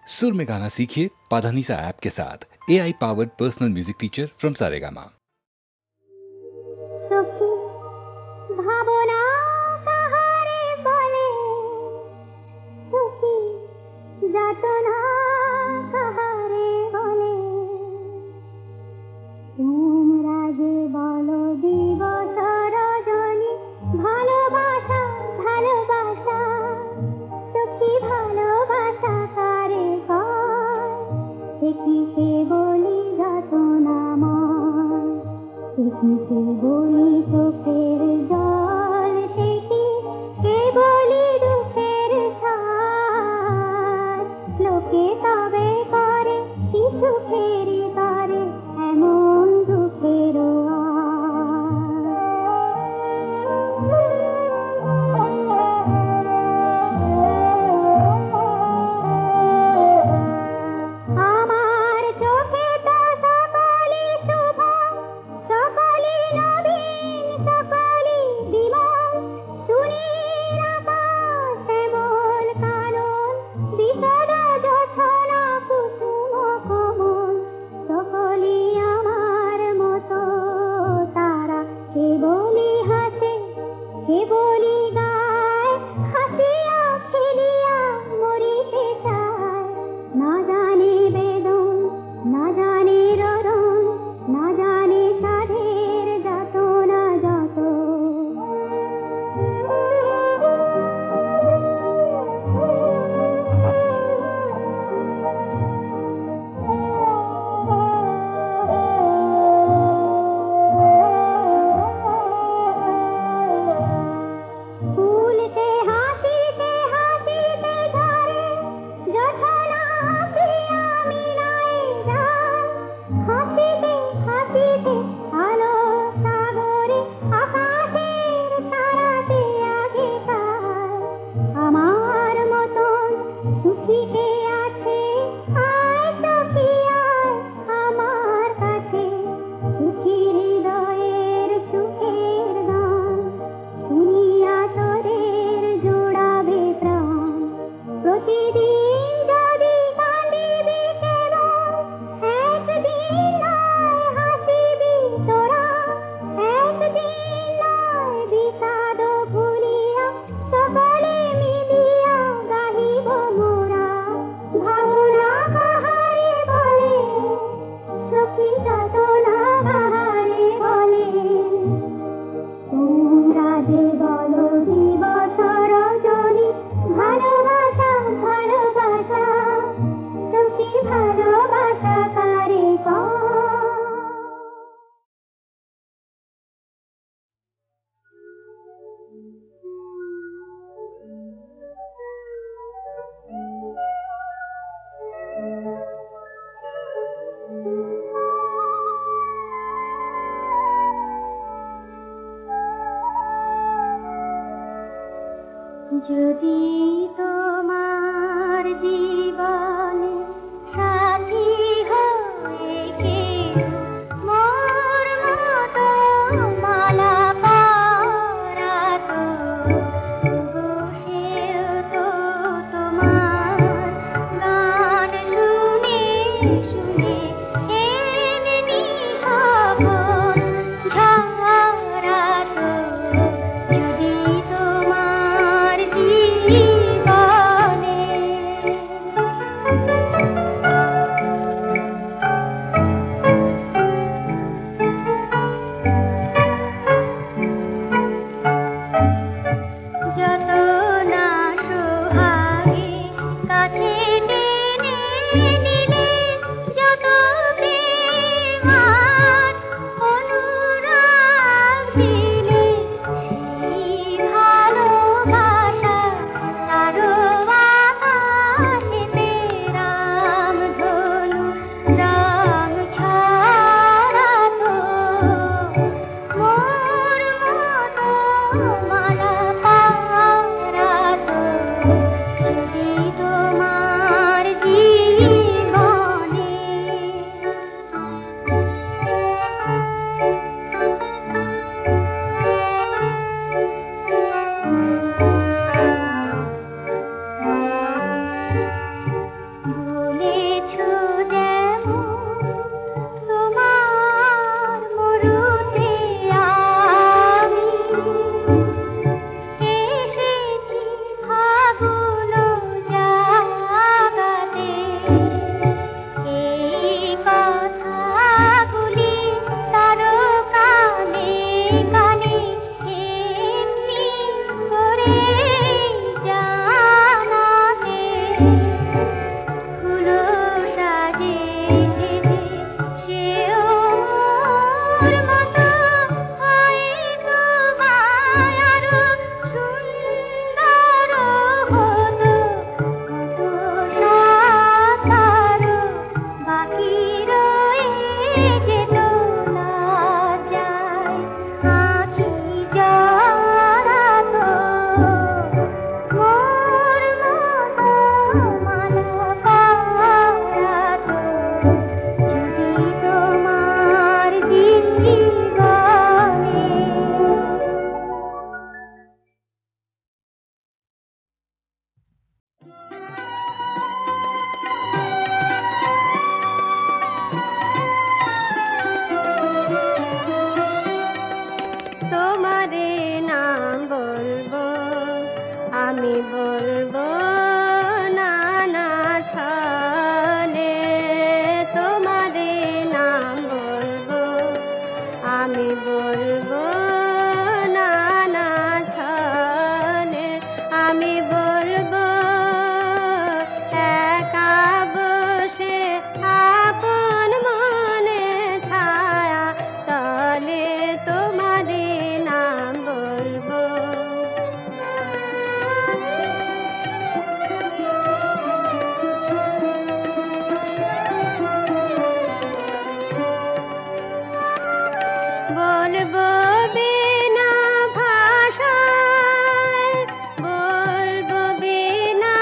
सुर में गाना सीखिए पाधानीसा ऐप के साथ। AI powered personal music teacher from Saregama. আমি বলবো নানা ছলে তোমাদের নাম বলবো, আমি বলবো নানা ছলে, আমি বলবো একা বসে আপন মনে ছায়া তলে তোমাদের নাম বলবো। বলবো বিনা ভাষায়, বলবো বিনা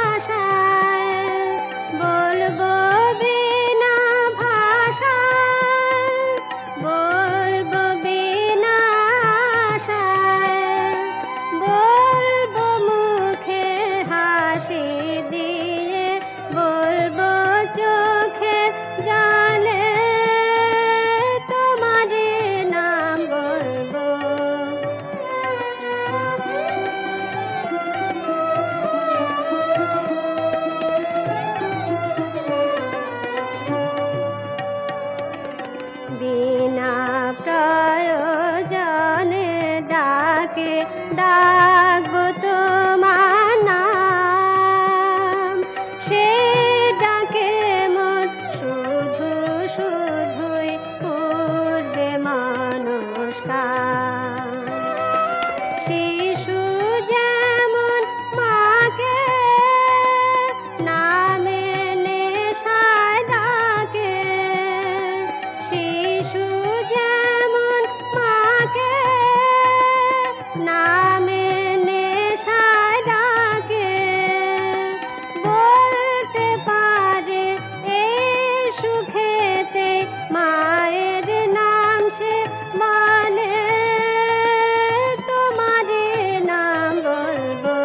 আশায়, বলবো বিনা ভাষায়, বলবো বিনা আশায়, বলবো মুখে হাসি দিয়ে, বলবো চোখে জলে নাম বলবো। বিনা প্রয়োজনে ডাকে ডাকবো তোমার নাম, সে ডাকে মন শুধু শুধুই উঠবে মনস্কার। শিশু যেমন মাকে নামে নেশায় ডাকে, শিশু যেমন মাকে নামে নেশায় ডাকে, বলতে পারে এই সুখেতে মায়ের নাম সে বলে তোমাদের নাম বলবো,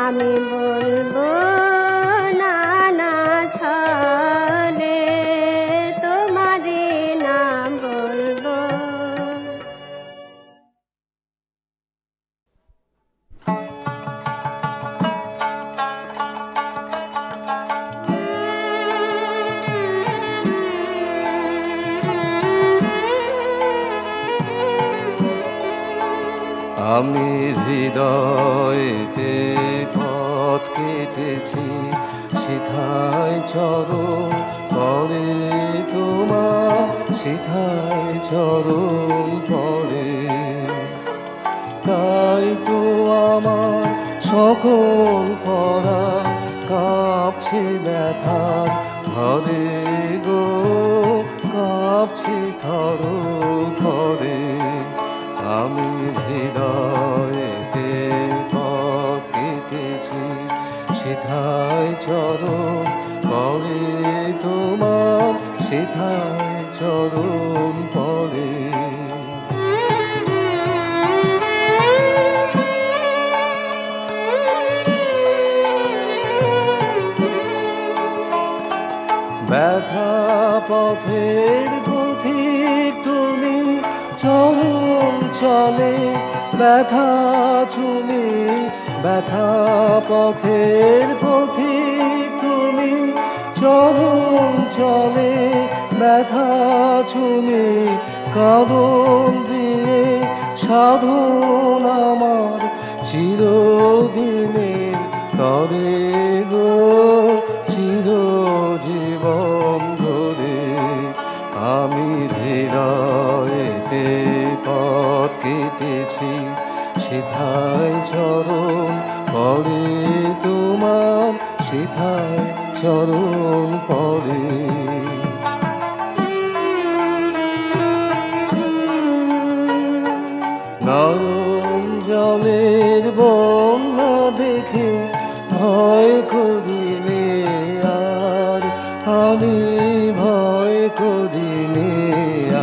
আমি বলবো নানা ছলে তোমাদের নাম বলবো। আমি হৃদয়েতে পথ কেটেছি, সিথায় চরণ পরে তোমার, সিথায় চরণ পরে। তাই তো আমার সকল পরা কাঁপছে ব্যথার ঘরে গো, কাঁপছে থর থরে। আমি হৃদয়েতে পথ কেটেছি, সিথায় চরণ পরে তোমার, সিথায় চরণ পরে। ব্যথা পথের পথিক তুমি, চরণ চলে ব্যথা চুমি, ব্যথা পথের পথিক তুমি, চরণ চলে ব্যথা চুমি। কদম দিয়ে সাধন আমার চিরদিনের তরে গো, চিরজীবন ধরে। আমি হৃদয়েতে পথ কেটেছি, সিথায় চরণ পরে তোমার, সিথায় চরণ পরে। নয়ন জলের বন্যা দেখে ভয় করিলে আর, আমি ভয় করিলে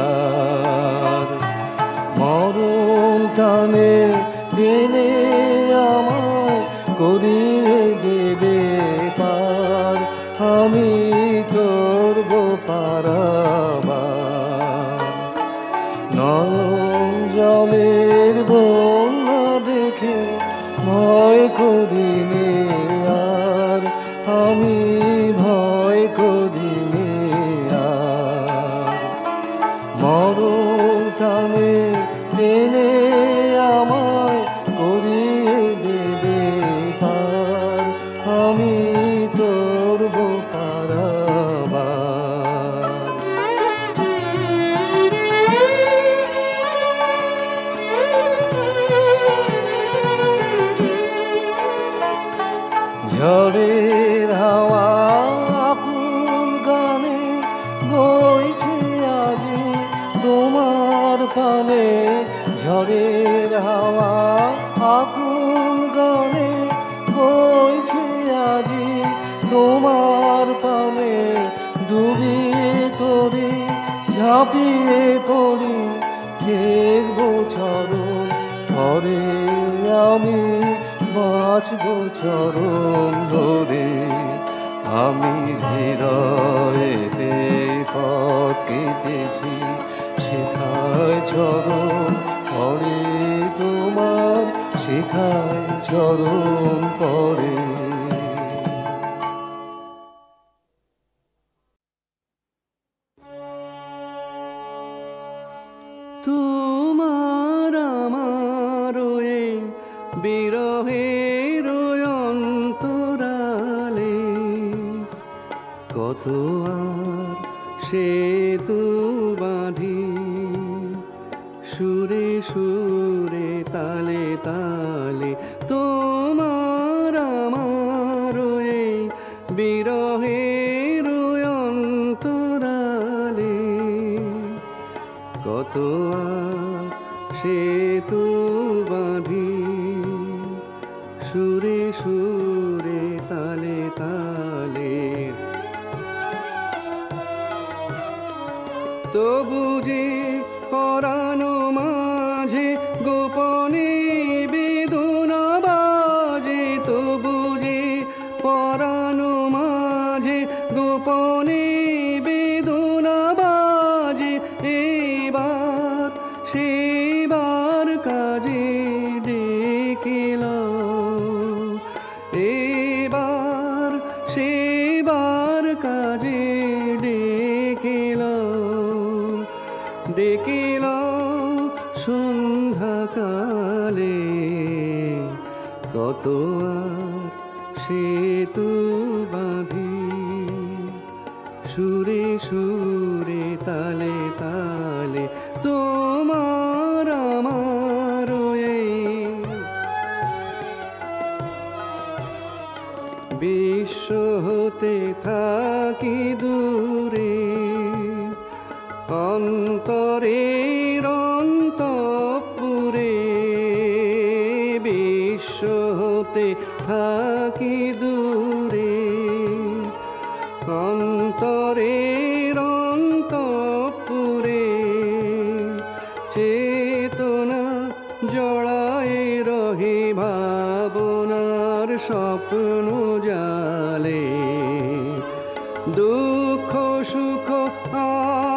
আর। মরণ টানে টেনে আমায় করিয়ে দেবে পার, আমি করব পারাবার। নয়ন জলের বন্যা দেখে ভয় আমি ভয় করিনি আর। মরণ টানে টেনে আমায় করিয়ে দেবে পার, আমি তরব পারাবার। ঝড়ের হাওয়া আকুল গানে বইছে আজি তোমার পানে, ঝড়ের হাওয়া আকুল গানে বইছে আজি তোমার পানে। ডুবিয়ে তরি ঝাঁপিয়ে পড়ি দেখবো চরণ ধরে, আমি বাঁচবো চরণ ধরে। আমি হৃদয়েতে পথ কেটেছি সেথায় চরণ পড়ে তোমার, সেথায় চরণ পড়ে। তোমার আমার এই বিরহের অন্তরালে কত আর সেতু বাঁধি, সুরে সুরে তালে তালে। তোমার আমার এই বিরহের অন্তরালে কত আর সেতু বাঁধি, সুরে সুরে তালে তালে। তবু যে পরানো মাঝে গোপনে বেদনা বাজে, তবু যে পরানো মাঝে গোপনে বেদনা বাজে। এবার সেবার কাজে ডেকেল, এবার সেবার কাজে ডেকেল, ডেকেল সন্ধ্যাকালে। কত আর সেতু বাঁধি, সুরে সুরে তালে তালে। তোমার আমার এই বিশ্ব হতে থাকি দূরে, অন্তরের অন্তঃপুরে। বিশ্ব হতে থাকি দূরে, অন্তরের অন্তঃপুরে। চেতনা জড়ায় রহে ভাবনার স্বপ্ন জালে, দুঃখ সুখ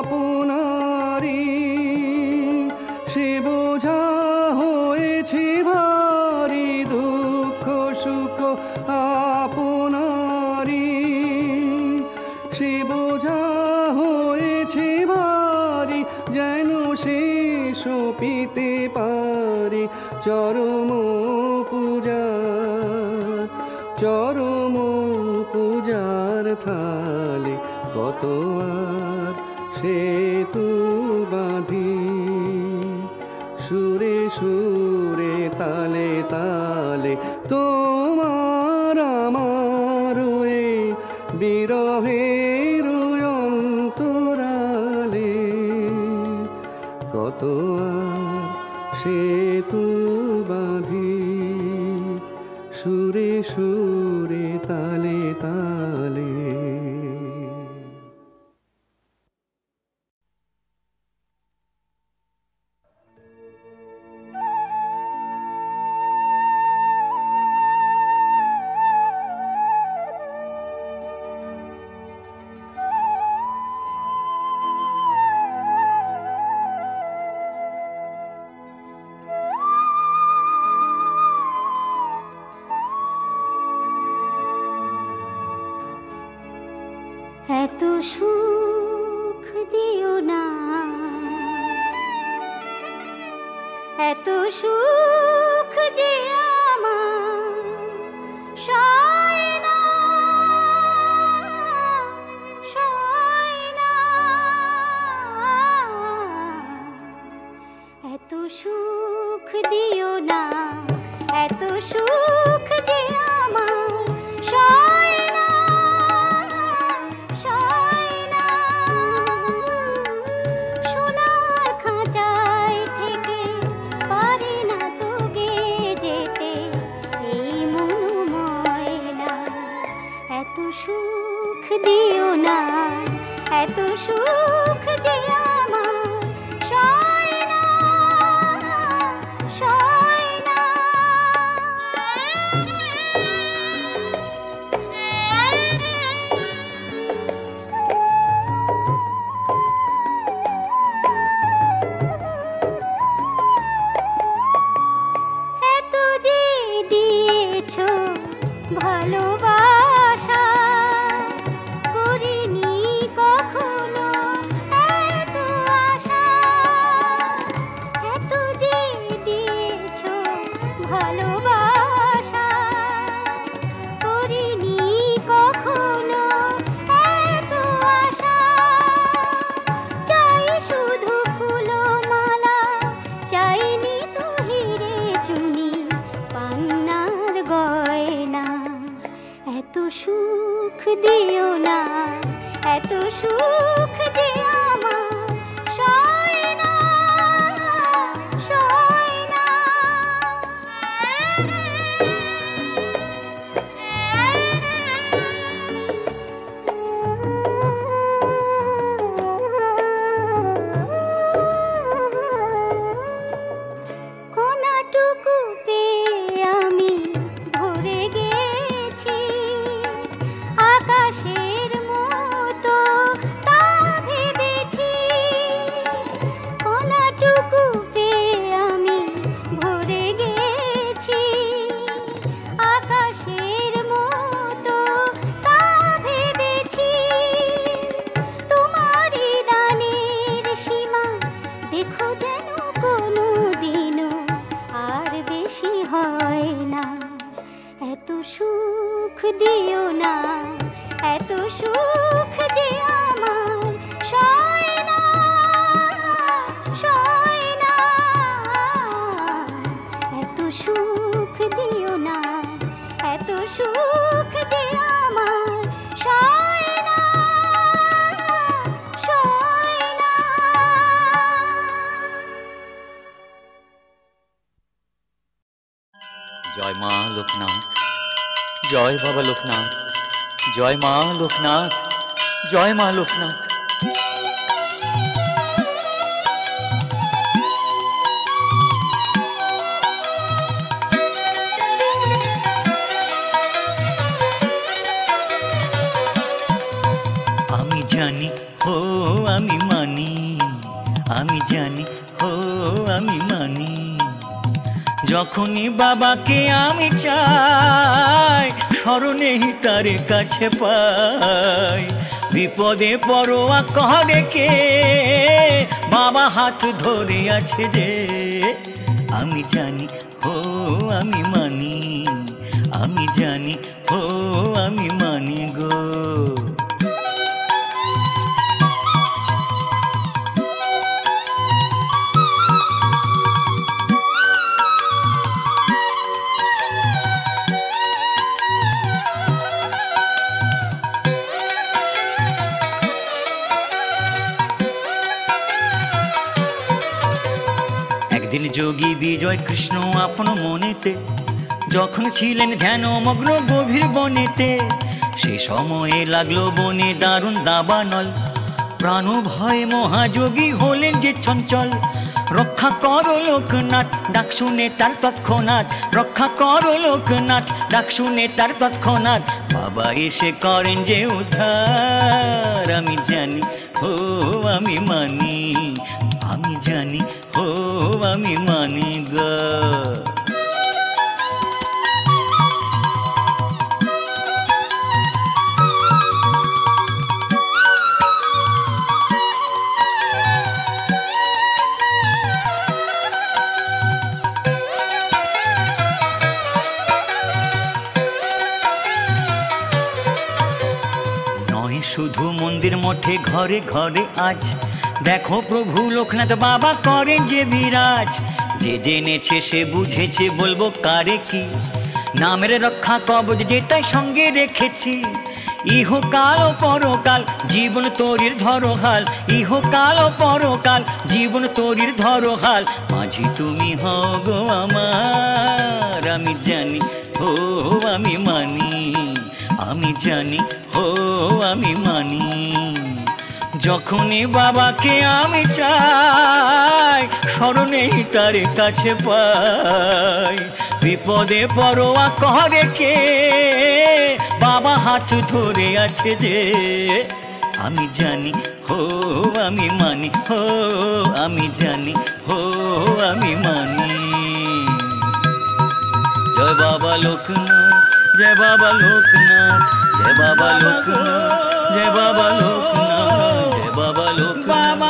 আপনারি সে বোঝা হয়েছে ভারী। দুঃখ সুখ আপনারি সে বোঝা হয়েছে ভারী, যেন শেষ পিতে পারি চরম পূজা, চরম পূজার থালে। কত আর সেতু বাঁধি, সুরে সুরে তালে তালে। তোমার আমার এই বিরহের অন্তরালে কত আর সেতু বাঁধি, সুরে সুরে তালে তালে। এত সুখ দিও না, এত সুখ যে আমার সয় না, সয় না। এত সুখ দিও না, এত সুখ যে আমার সয় না, সয় না। সোনার খাঁচায় থেকে পারে না তো গে যেতে এই মন ময়না। এত সুখ দিও না, এত সুখ যে আমার সয় না, সয় না। এত যে দিয়েছো ভালোবাসা, করিনি কখনো এত আশা। এত যে দিয়েছো ভালোবাসা, করিনি কখনো এত আশা। চাই শুধু ফুলমালা, চাইনি তো হিরে চুনি পান্নার গয়না। এত সুখ দিও না, এত সুখ যে আমার সয় না, সয় না। কোনাটুকু পেয়ে আমি ভরে গেছি, আকাশের মতো তা ভেবেছি। কোনাটুকু পেয়ে আমি ভরে গেছি, আকাশের মতো তা ভেবেছি। তোমারই দানের সীমা দেখো যেন কোনো দিনও আর বেশি হয় না। এত সুখ দিও না, এত সুখ যে আমার সয় না, সয় না। এত সুখ দিও না, এত সুখ যে আমার সয় না, সয় না। জয় মা লোকনাথ, জয় বাবা লোকনাথ, জয় মা লোকনাথ, জয় মা লোকনাথ। আমি জানি ও আমি মানি, আমি জানি ও আমি মানি। যখনই বাবাকে আমি চাই, স্মরণেই তার কাছে পাই। বিপদে পরোয়া করে কে, বাবা হাত ধরে আছে যে। আমি জানি ও আমি মানি, আমি জানি ও আমি মানি গো। একদিন যোগী বিজয় কৃষ্ণ আপন মনেতে, যখন ছিলেন ধ্যান মগ্ন গভীর বনেতে, সে সময়ে লাগলো বনে দারুণ দাবানল। প্রাণ ভয়ে মহাযোগী হলেন যে চঞ্চল। রক্ষা করো লোকনাথ, ডাক শুনে তার তৎক্ষণাৎ। রক্ষা করো লোকনাথ, ডাক শুনে তার তৎক্ষণাৎ। বাবা এসে করেন যে উদ্ধার। আমি জানি ও আমি মানি, আমি জানি ও আমি মানি গো। শুধু মন্দির মঠে ঘরে ঘরে আজ দেখো প্রভু লোকনাথ বাবা করেন যে বিরাজ। যে জেনেছে সে বুঝেছে, বলবো কারে কি, নামের রক্ষা কবচ যেটাই সঙ্গে রেখেছি। ইহকাল ও পরকাল জীবন তোরির ধরোহাল, ইহকাল ও পরকাল জীবন তোরির ধরোহাল। মাঝি তুমি হও গো আমার, আমি জানি ও আমি মানি, আমি জানি ও আমি মানি। যখনই বাবাকে আমি চাই, স্মরণেই তার কাছে পাই। বিপদে পরোয়া করে কে, বাবা হাত ধরে আছে যে। আমি জানি হো আমি মানি, হো আমি জানি, হো আমি মানি। জয় বাবা লোকনাথ, জয় বাবা লোকনাথ, জয় বাবা লোকনাথ, জয় বাবা লোকনাথ, জয় বাবা লোকনাথ,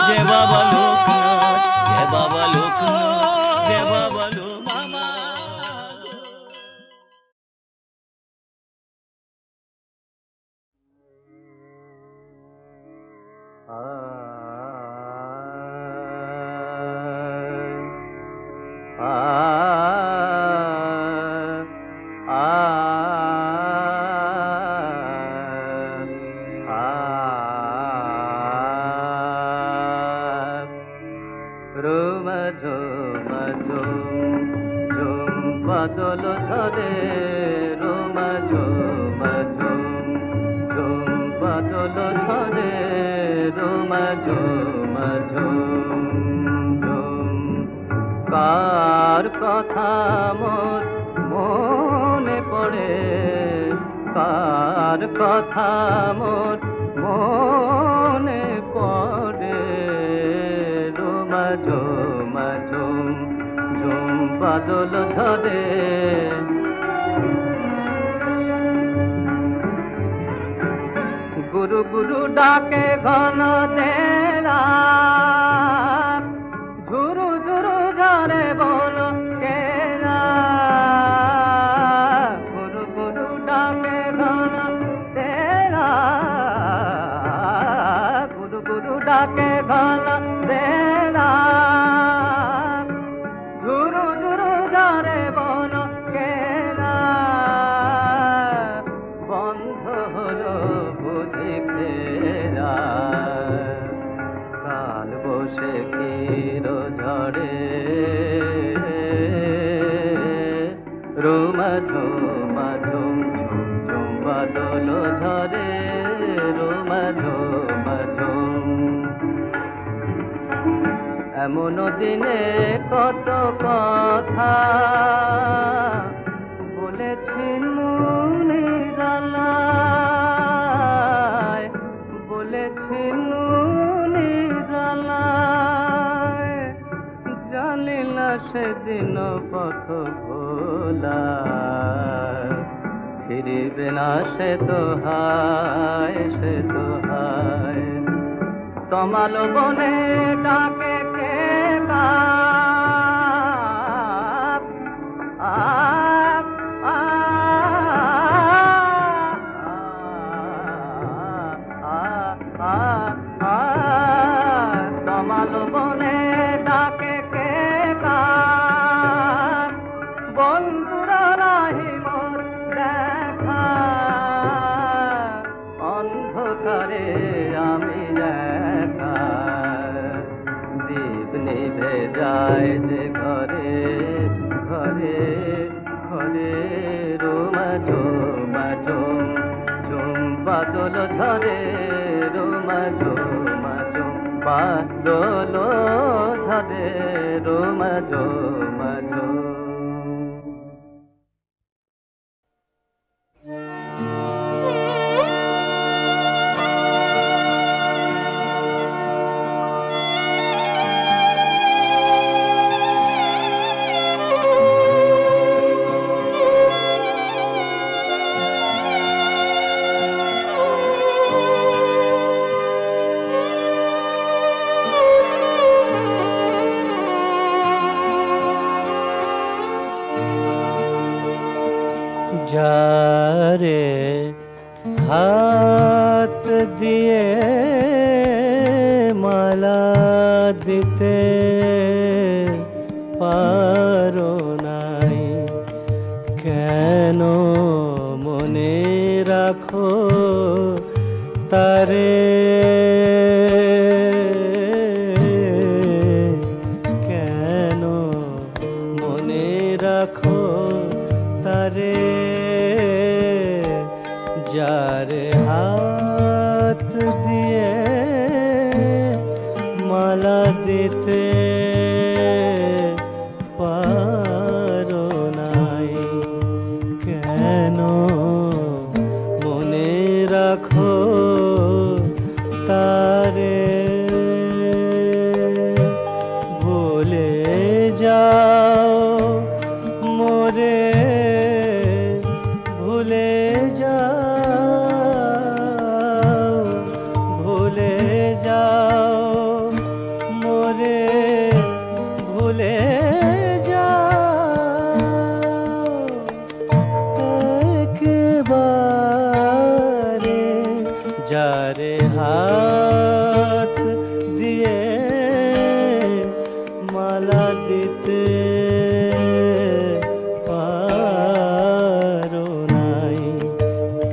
জয় বাবা লোকনাথ, জয় বাবা লোকনাথ, জয় বাবা লোকনাথ। বাদল ঝরে রোম ঝুম ঝুম ঝুম, বাদল ঝরে রোম ঝুম ঝুম ঝুম। কার কথা মোর মনে পড়ে, কার কথা মোর মনে পড়ে। রোম ঝুম ঝুম ঝুম, বাদল ঝরে। গুরু গুরু ডাকে ঘন দেরা, ঝুরু ঝুরু ঝরে বল কেরা। গুরু গুরু ডাকে ঘন দেরা, গুরু গুরু ডাকে ঘন দেরা। ঝুরু ঝুরু ঝরে বল কেরা। বন্ধ হলো বুঝি ফেরা, কাল বসে ক্ষীর ঝড়ে। রোম ঝুম ঝুম ঝুম, বাদল ঝরে রোম ঝুম ঝুম। এমন দিনে কত কথা বলেছি নিরালায়, বলেছি নিরালায়। জানি না সেদিন পথ ভোলা, ফিরিবে না সে তো হায়, সে তো হায়। তমাল বনে ডাকে কে কাপ, আপ তমাল বনে ডাকে কে কাপ। বন্ধুরা নাহি মোর দেখা, অন্ধকারে আমি একা। দীপ নিভে যায় যে ঘরে ঘরে ঘরে। রোম ঝুম ঝুম ঝুম, বাদল ঝরে রোম ঝুম ঝুম, বাদল ঝরে রোম ঝুম ঝুম। হাত দিয়ে মালা দিতে পারো নাই, কেন মনে রাখো তারে, কেন মনে রাখো তারে, যারে হাত দিয়ে মালা দিতে পারো নাই, কেন মনে রাখো তারে, ভুলে যাও মোরে, ভুলে যাও, ভুলে যাও মোরে, ভুলে যাও একেবারে, যারে হাত দিয়ে মালা দিতে পারো নাই,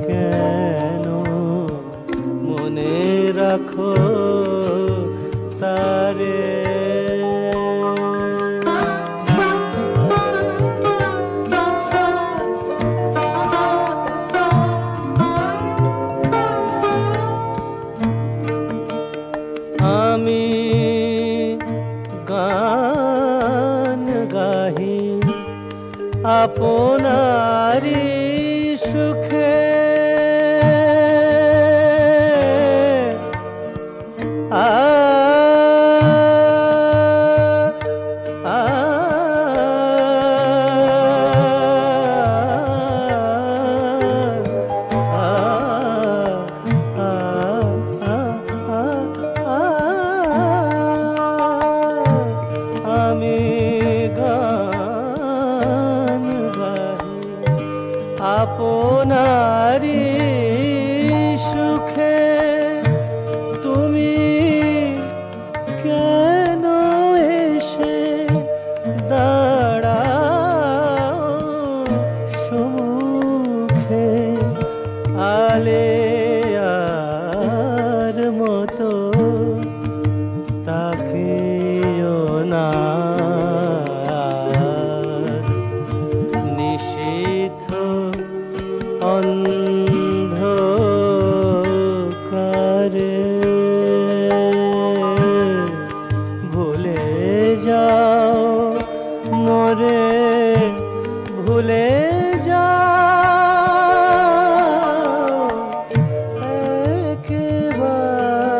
কেন মনে রাখো তারে। আমি গান গাহি আপনারি সুখে, আমি গান গাহি আপনারি সুখে, তুমি কেন এসে দাঁড়াও সম্মুখে, আলেয়ার মতো তাকিও না, নিশীথ অন্ধকারে, ভুলে যাও মোরে, ভুলে যাও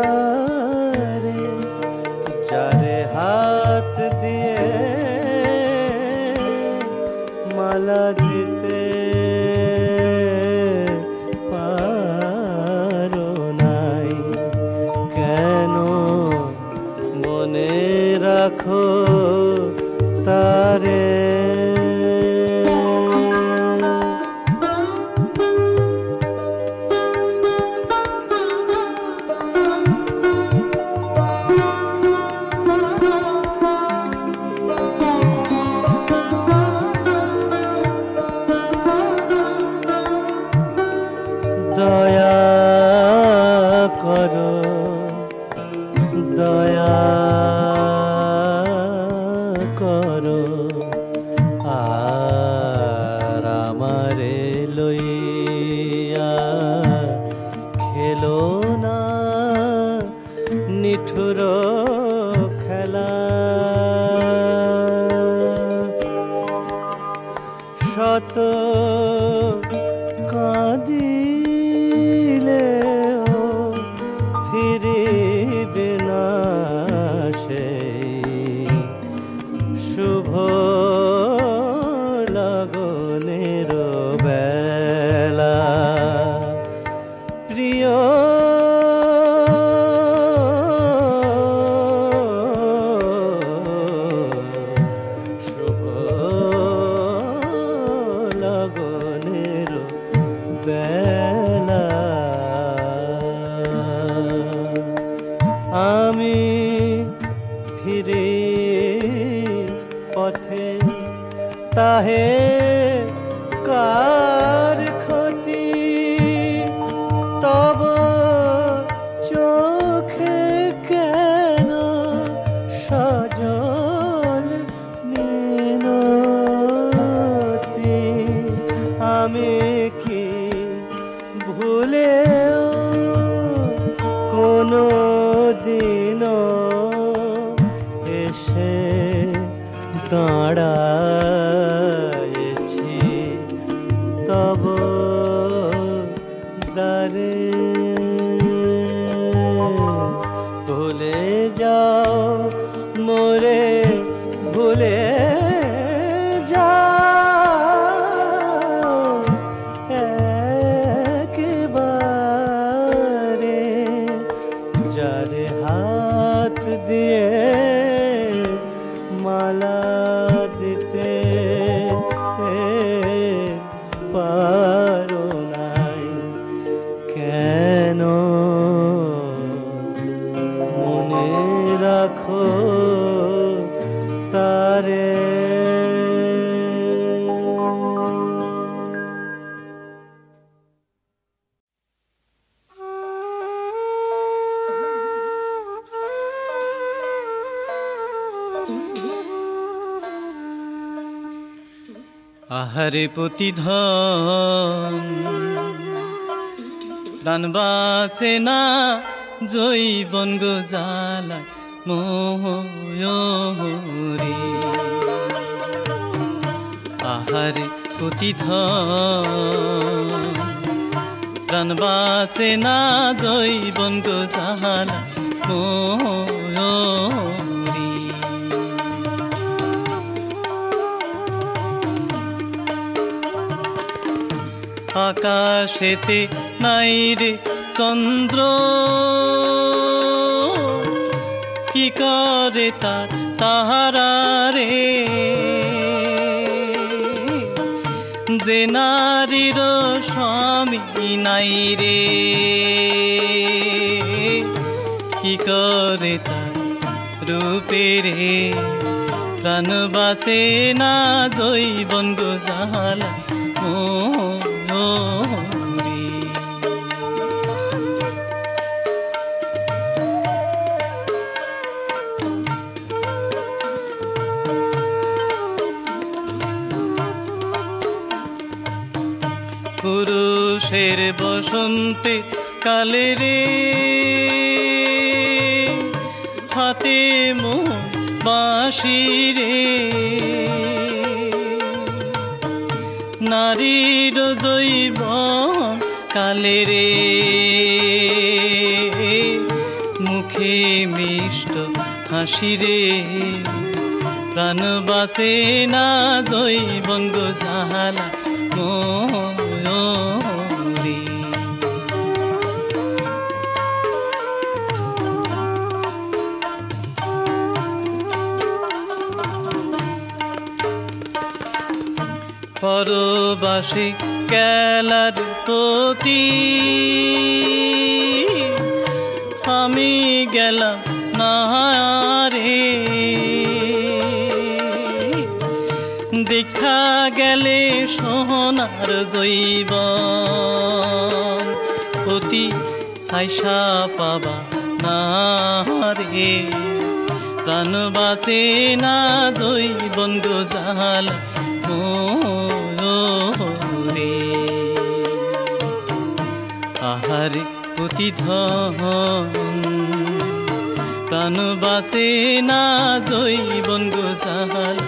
একেবারে, যারে হাত দিয়ে মালা দিতে পারো নাই, কেন মনে রাখো তারে। দয়া করো, দয়া করো, আর আমারে লইয়া খেলো না নিঠুর খেলা, শত কাঁদিলেও ফিরিবে না সেই শুভ লগনের বেলা, প্রিয় শুভ লগনের বেলা। আমি ফিরে পথে তাহে কার ক্ষতি তব চোখে কেন সজল মিনতি আমি কি ভুলেও কোনো দিনও এসে দাঁড়ায়েছি তব দ্বারে ভুলে যাও মোরে ভুলে যাও একেবারে যারে হাত দিয়ে মালা দিতে পারো নাই কেন মনে রাখো তারে আহারে প্রতিধন প্রাণ বাঁচে না জৈবন গো জ্বালা মোহরে আহারে প্রতিধন প্রাণ বাঁচে না জৈবন গো জ্বালা মোহরে আকাশেতে নাই রে চন্দ্র কি করে তার তাহারা রে যে নারীর স্বামী নাই রে কি করে তার রূপে রে প্রাণ বাঁচে না জৈবন গো জ্বালা পুরুষের বসন্তে কালে রে হাতে মোহ বাঁশি রে নারীর জৈবন কালে রে মুখে মিষ্ট হাসি রে প্রাণ বাঁচে না জৈবন গো জ্বালা মোরে পরবাসে কেলার প্রতি আমি গেলাম না রে দেখা গেলে সোনার জৈবন অতি আয়সা পাবা না রে প্রাণ বাঁচে না জৈবন গো জ্বালা মোরে আহারে প্রতিধন প্রাণ বাঁচে না জৈবন গো জ্বালা